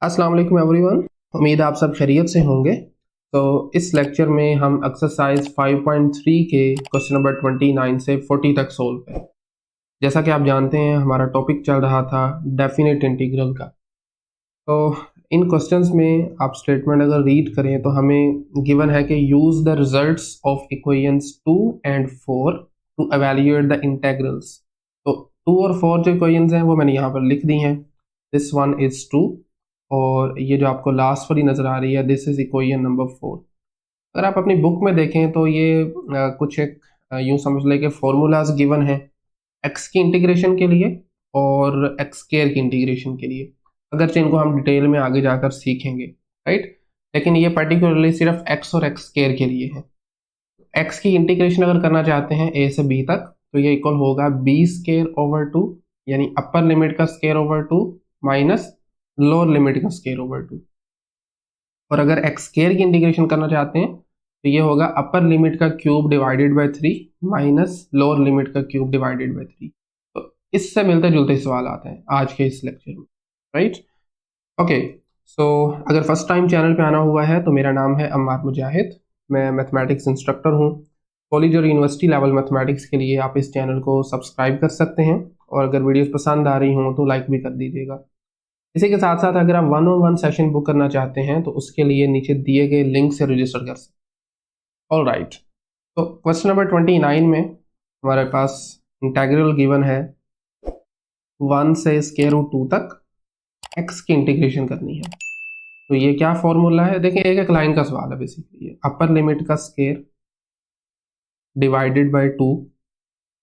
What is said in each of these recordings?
अस्सलाम वालेकुम एवरीवन। उम्मीद है आप सब खैरियत से होंगे। तो इस लेक्चर में हम एक्सरसाइज 5.3 के क्वेश्चन नंबर 29 से 40 तक सोल्व करें। जैसा कि आप जानते हैं हमारा टॉपिक चल रहा था डेफिनेट इंटीग्रल का। तो इन क्वेश्चंस में आप स्टेटमेंट अगर रीड करें तो हमें गिवन है कि use the results of equations 2 and 4 to evaluate the integrals. तो 2 और 4 जो इक्वेशंस हैं वो मैंने यहाँ पर लिख दी हैं। दिस वन इज 2 और ये जो आपको लास्ट वाली नज़र आ रही है दिस इज इक्वेशन नंबर 4। अगर आप अपनी बुक में देखें तो ये कुछ एक यूं समझ लें कि फॉर्मूलाज गिवन है एक्स की इंटीग्रेशन के लिए और एक्स स्क्वायर की इंटीग्रेशन के लिए, अगरचे इनको हम डिटेल में आगे जाकर सीखेंगे, राइट। लेकिन ये पर्टिकुलरली सिर्फ एक्स और एक्स स्क्वायर के लिए है। एक्स की इंटीग्रेशन अगर करना चाहते हैं ए से बी तक तो ये इक्वल होगा बी स्क्वायर ओवर 2, यानी अपर लिमिट का square over 2 minus lower limit का स्क्वायर ओवर 2। और अगर एक्स स्क्वायर की इंटीग्रेशन करना चाहते हैं तो ये होगा अपर लिमिट का cube divided by 3 minus lower limit का क्यूब डिवाइडेड बाय 3। तो इससे मिलते जुलते सवाल आते हैं आज के इस लेक्चर में, राइट। ओके, सो अगर फर्स्ट टाइम चैनल पे आना हुआ है तो मेरा नाम है अम्मार मुजाहिद। मैं मैथमेटिक्स इंस्ट्रक्टर हूँ। कॉलेज और यूनिवर्सिटी लेवल मैथमेटिक्स के लिए आप इस चैनल को सब्सक्राइब कर सकते हैं और अगर वीडियोस पसंद आ रही हों तो लाइक भी कर दीजिएगा। इसी के साथ साथ अगर आप 1-on-1 सेशन बुक करना चाहते हैं तो उसके लिए नीचे दिए गए लिंक से रजिस्टर कर सकते हैं। ऑल राइट, तो क्वेश्चन नंबर 29 में हमारे पास इंटीग्रल गिवन है 1 से स्क्वायर रूट 2 तक एक्स की इंटीग्रेशन करनी है। तो ये क्या फॉर्मूला है, देखिए एक एक लाइन का सवाल है बेसिकली। अपर लिमिट का square divided by 2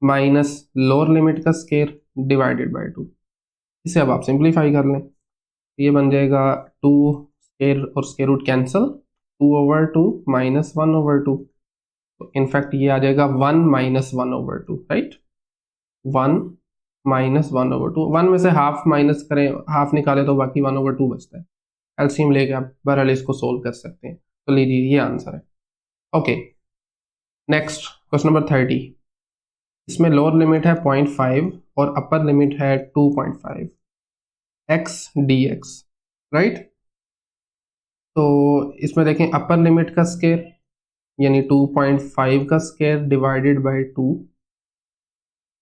minus lower limit का स्क्वायर डिवाइडेड बाय 2। इसे अब आप सिंप्लीफाई कर लें, ये बन जाएगा 2 स्क्वायर और स्क्वायर रूट कैंसिल, 2/2 माइनस 1/2। तो इनफैक्ट ये आ जाएगा 1 माइनस 1/2, राइट। 1 माइनस 1/2, 1 में से हाफ माइनस करें, हाफ निकाले तो बाकी 1/2 बचता है। एलसीएम लेके आप बहरहाल इसको सोल्व कर सकते हैं। तो लीजिए ये आंसर है। Okay, next question number 30। इसमें लोअर लिमिट है 0.5 और अपर लिमिट है 2.5 एक्स डी एक्स, राइट। तो इसमें देखें अपर लिमिट का स्क्वायर यानी 2.5 का स्क्वायर डिवाइडेड बाय 2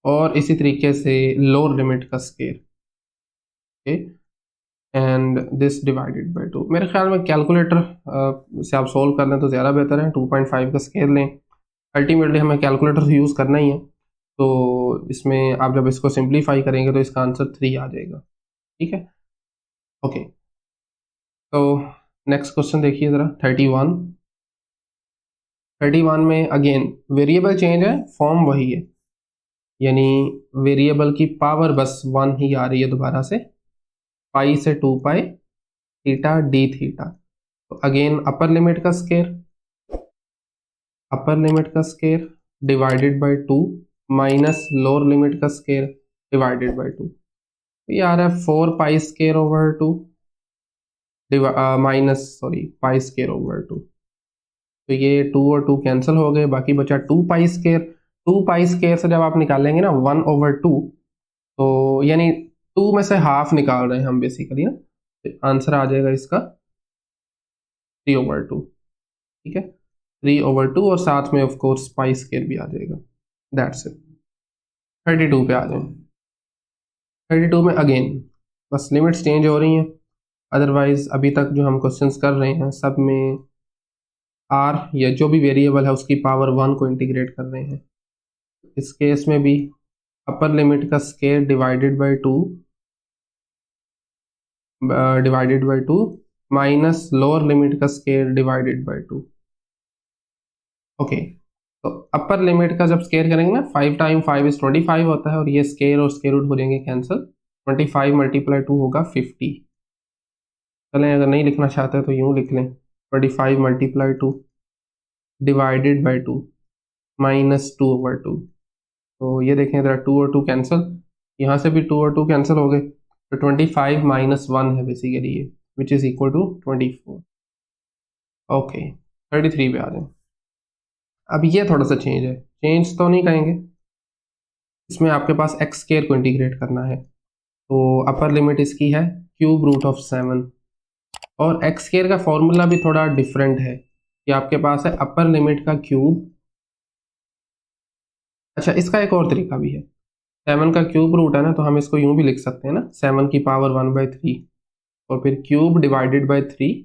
और इसी तरीके से लोअर लिमिट का square, okay, and this divided by 2। मेरे ख्याल में कैलकुलेटर से आप सोल्व कर लें तो ज़्यादा बेहतर है। 2.5 का स्क्वायर लें, अल्टीमेटली हमें कैलकुलेटर यूज़ करना ही है। तो इसमें आप जब इसको सिंप्लीफाई करेंगे तो इसका आंसर 3 आ जाएगा, ठीक है। ओके, तो नेक्स्ट क्वेश्चन देखिए ज़रा 31 में अगेन वेरिएबल चेंज है, फॉर्म वही है, यानी वेरिएबल की पावर बस 1 ही आ रही है दोबारा से, पाई से 2 पाई थीटा डी थीटा। तो अगेन अपर लिमिट का square divided by 2 minus lower limit का स्क्वायर डिवाइडेड बाय 2। ये आ रहा है 4 pi square over 2 minus pi square over 2। तो ये 2 और 2 कैंसिल हो गए, बाकी बचा 2 पाई स्क्वायर। 2 पाई स्क्वायर से जब आप निकालेंगे ना 1/2, तो यानी 2 में से हाफ निकाल रहे हैं हम बेसिकली ना, तो आंसर आ जाएगा इसका 3/2, ठीक है। 3/2 और साथ में ऑफ कोर्स पाई स्क्वायर भी आ जाएगा। That's it. 32 पे आ जाए। 32 में अगेन बस लिमिट्स चेंज हो रही हैं, अदरवाइज अभी तक जो हम क्वेश्चंस कर रहे हैं सब में आर या जो भी वेरिएबल है उसकी पावर 1 को इंटीग्रेट कर रहे हैं। इस केस में भी अपर लिमिट का square divided by 2 minus lower limit का स्क्वायर डिवाइडेड बाय 2। ओके, तो अपर लिमिट का जब स्क्वायर करेंगे ना 5 टाइम 5 इज 25 होता है और ये स्क्वायर और स्क्वायर रूट हो जाएंगे कैंसिल। 25 मल्टीप्लाई 2 होगा 50। चलें अगर नहीं लिखना चाहते तो यूँ लिख लें 25 मल्टीप्लाई 2 डिवाइडेड बाय 2 माइनस 2/2। तो ये देखें इधर 2 और 2 कैंसिल, यहाँ से भी 2 और 2 कैंसिल हो गए, तो 25 माइनस 1 है बेसिकली ये, which is equal to 24। Okay, 33 पे आ जाए। अब ये थोड़ा सा चेंज है, चेंज तो नहीं कहेंगे, इसमें आपके पास एक्स स्क्वायर को इंटीग्रेट करना है। तो अपर लिमिट इसकी है क्यूब रूट ऑफ 7 और एक्स स्क्वायर का फॉर्मूला भी थोड़ा डिफरेंट है कि आपके पास है अपर लिमिट का क्यूब। अच्छा, इसका एक और तरीका भी है, 7 का क्यूब रूट है ना, तो हम इसको यूं भी लिख सकते हैं ना, 7 की पावर 1/3 और फिर cube divided by 3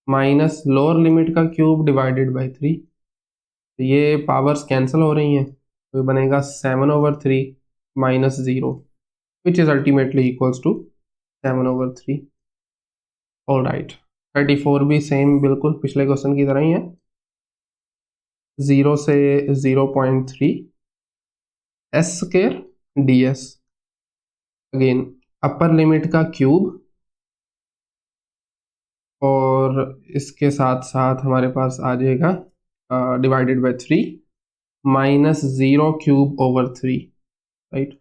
minus lower limit का क्यूब डिवाइडेड बाई 3। तो ये पावर्स कैंसिल हो रही हैं, तो ये बनेगा 7/3 minus 0 which is ultimately equals to 7/3। All right, 34 भी सेम बिल्कुल पिछले क्वेश्चन की तरह ही है, 0 से 0.3 S square D S. Again upper limit का क्यूब और इसके साथ साथ हमारे पास आ जाएगा divided by 3 minus 0 cube over 3, right,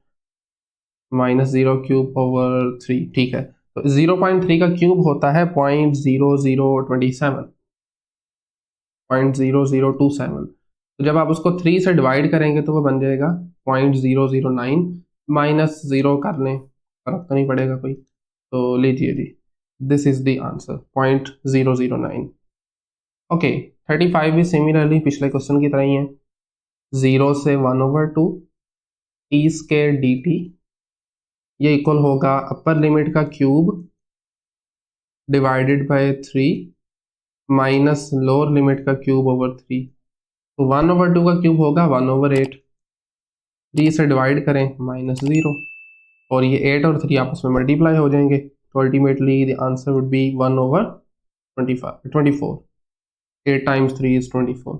minus 0 cube over 3। ठीक है, तो 0.3 का क्यूब होता है 0.0027, 0.0027। तो जब आप उसको 3 से डिवाइड करेंगे तो वो बन जाएगा 0.009, माइनस 0 कर लें, फर्क तो नहीं पड़ेगा कोई। तो लीजिए जी, this is the answer 0.009। Okay, 35 भी सिमिलरली पिछले क्वेश्चन की तरह ही है, 0 से 1/2 टी स्क्वायर डी टी, ये इक्वल होगा अपर लिमिट का cube divided by 3 minus lower limit का क्यूब ओवर 3। तो 1/2 का क्यूब होगा 1/8, 3 से डिवाइड करें -0, और ये 8 और 3 आपस में मल्टीप्लाई हो जाएंगे, तो ultimately the answer would be 1/24। 8 times 3 is 24।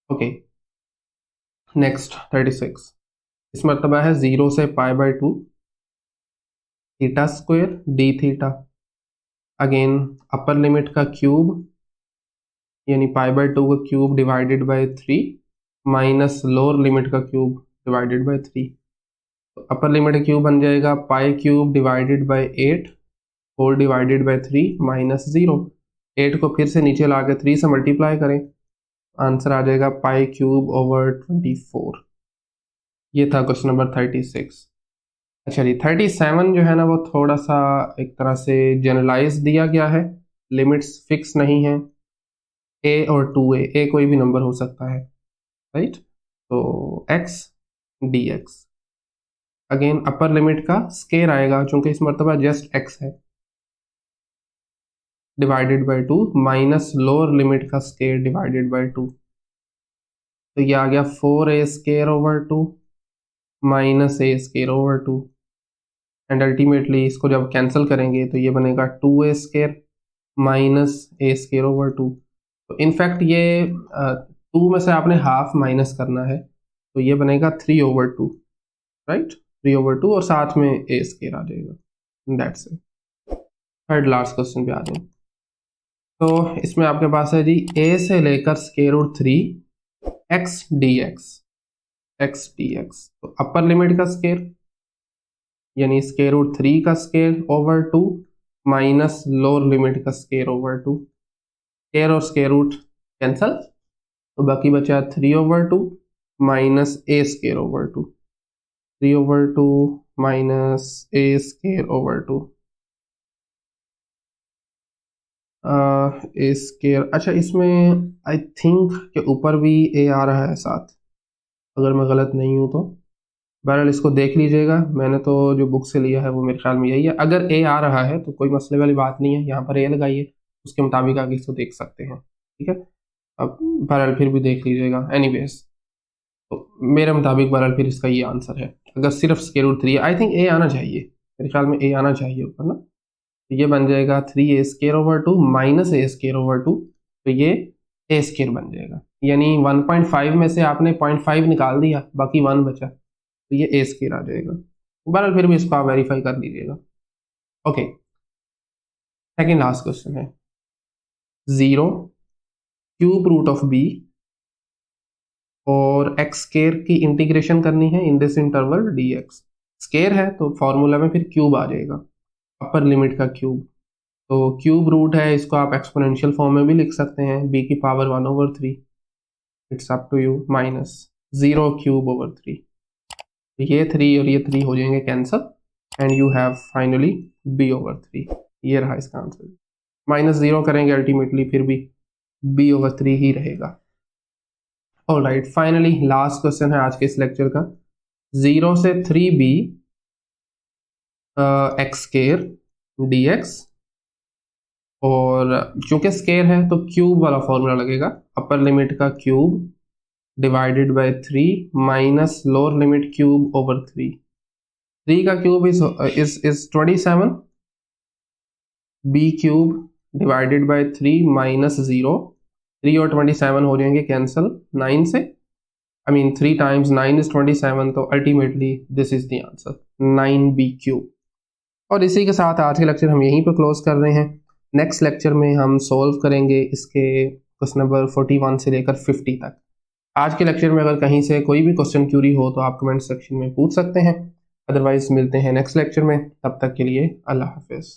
Okay, next 36, इस मरतबा है 0 से π/2 theta square d theta. Again upper limit का क्यूब यानी π/2 का cube divided by 3 minus lower limit का क्यूब डिवाइडेड बाय 3। तो अपर लिमिट का क्यूब बन जाएगा pi cube divided by 8 whole divided by 3 minus 0। 8 को फिर से नीचे ला के 3 से मल्टीप्लाई करें, आंसर आ जाएगा पाई क्यूब ओवर 24। ये था क्वेश्चन नंबर 36। अच्छा जी, 37 जो है ना, वो थोड़ा सा एक तरह से जनरलाइज दिया गया है, लिमिट्स फिक्स नहीं है, a और 2a, a कोई भी नंबर हो सकता है, राइट। तो x dx, again upper limit का स्केयर आएगा चूंकि इस मरतबा जस्ट x है, divided by 2 minus lower limit का स्केयर डिवाइडेड बाय 2। तो ये आ गया 4a square over 2 minus a square over 2, and ultimately इसको जब कैंसिल करेंगे तो ये बनेगा 2a square minus a square over 2। तो इनफैक्ट ये 2 में से आपने हाफ माइनस करना है, तो ये बनेगा 3/2, राइट, 3/2 और साथ में a स्केयर आ जाएगा। That's it. Third last question पे आ जाए, तो इसमें आपके पास है जी a से लेकर स्केयर रूट 3 x dx, तो अपर लिमिट का स्केयर यानी स्केयर रूट 3 का square over 2 minus lower limit का स्केयर ओवर 2। स्केयर और स्केयर रूट कैंसल, तो बाकी बचा 3/2 minus a square over 2, 3/2 minus a square over 2, a square. अच्छा, इसमें आई थिंक के ऊपर भी a आ रहा है साथ, अगर मैं गलत नहीं हूँ तो। बहरहाल इसको देख लीजिएगा, मैंने तो जो बुक से लिया है वो मेरे ख्याल में यही है। अगर a आ रहा है तो कोई मसले वाली बात नहीं है, यहाँ पर a लगाइए, उसके मुताबिक आगे इसको देख सकते हैं, ठीक है। अब बहरहाल फिर भी देख लीजिएगा, एनीवेज तो मेरे मुताबिक बहरहाल फिर इसका ये आंसर है। अगर सिर्फ square root 3 I think a आना चाहिए, मेरे ख्याल में a आना चाहिए ऊपर ना, तो ये बन जाएगा 3a square over 2 minus a square over 2, तो ये a स्केयर बन जाएगा, यानी 1.5 में से आपने 0.5 निकाल दिया, बाकी 1 बचा, तो ये a स्केयर आ जाएगा। बहरहाल फिर भी इसको आप वेरीफाई कर लीजिएगा। ओके, सेकेंड लास्ट क्वेश्चन है, 0 क्यूब रूट ऑफ b और x स्केयर की इंटीग्रेशन करनी है in this interval dx। Square है तो फॉर्मूला में फिर क्यूब आ जाएगा, अपर लिमिट का क्यूब, तो क्यूब रूट है, इसको आप एक्सपोनेंशियल फॉर्म में भी लिख सकते हैं, b की power 1/3, it's up to you, minus 0 cube over 3। ये 3 और ये 3 हो जाएंगे cancel, and you have finally b/3। ये रहा इसका आंसर। -0 करेंगे अल्टीमेटली फिर भी b/3 ही रहेगा। ऑलराइट, फाइनली लास्ट क्वेश्चन है आज के इस लेक्चर का। 0 से 3b एक्स स्केयर dx, और चूंकि स्केयर है तो क्यूब वाला फॉर्मूला लगेगा, अपर लिमिट का cube divided by 3 minus lower limit cube over 3। 3 का क्यूब is 27, B cube divided by 3 minus 0, 3 और 27 हो जाएंगे कैंसिल 9 से, आई मीन 3 टाइम्स 9 इज 27, तो ultimately this is the answer 9b cube. और इसी के साथ आज के लेक्चर हम यहीं पर क्लोज कर रहे हैं। नेक्स्ट लेक्चर में हम सोल्व करेंगे इसके क्वेश्चन नंबर 41 से लेकर 50 तक। आज के लेक्चर में अगर कहीं से कोई भी क्वेश्चन क्यूरी हो तो आप कमेंट सेक्शन में पूछ सकते हैं, अदरवाइज मिलते हैं नेक्स्ट लेक्चर में। तब तक के लिए अल्लाह हाफिज़।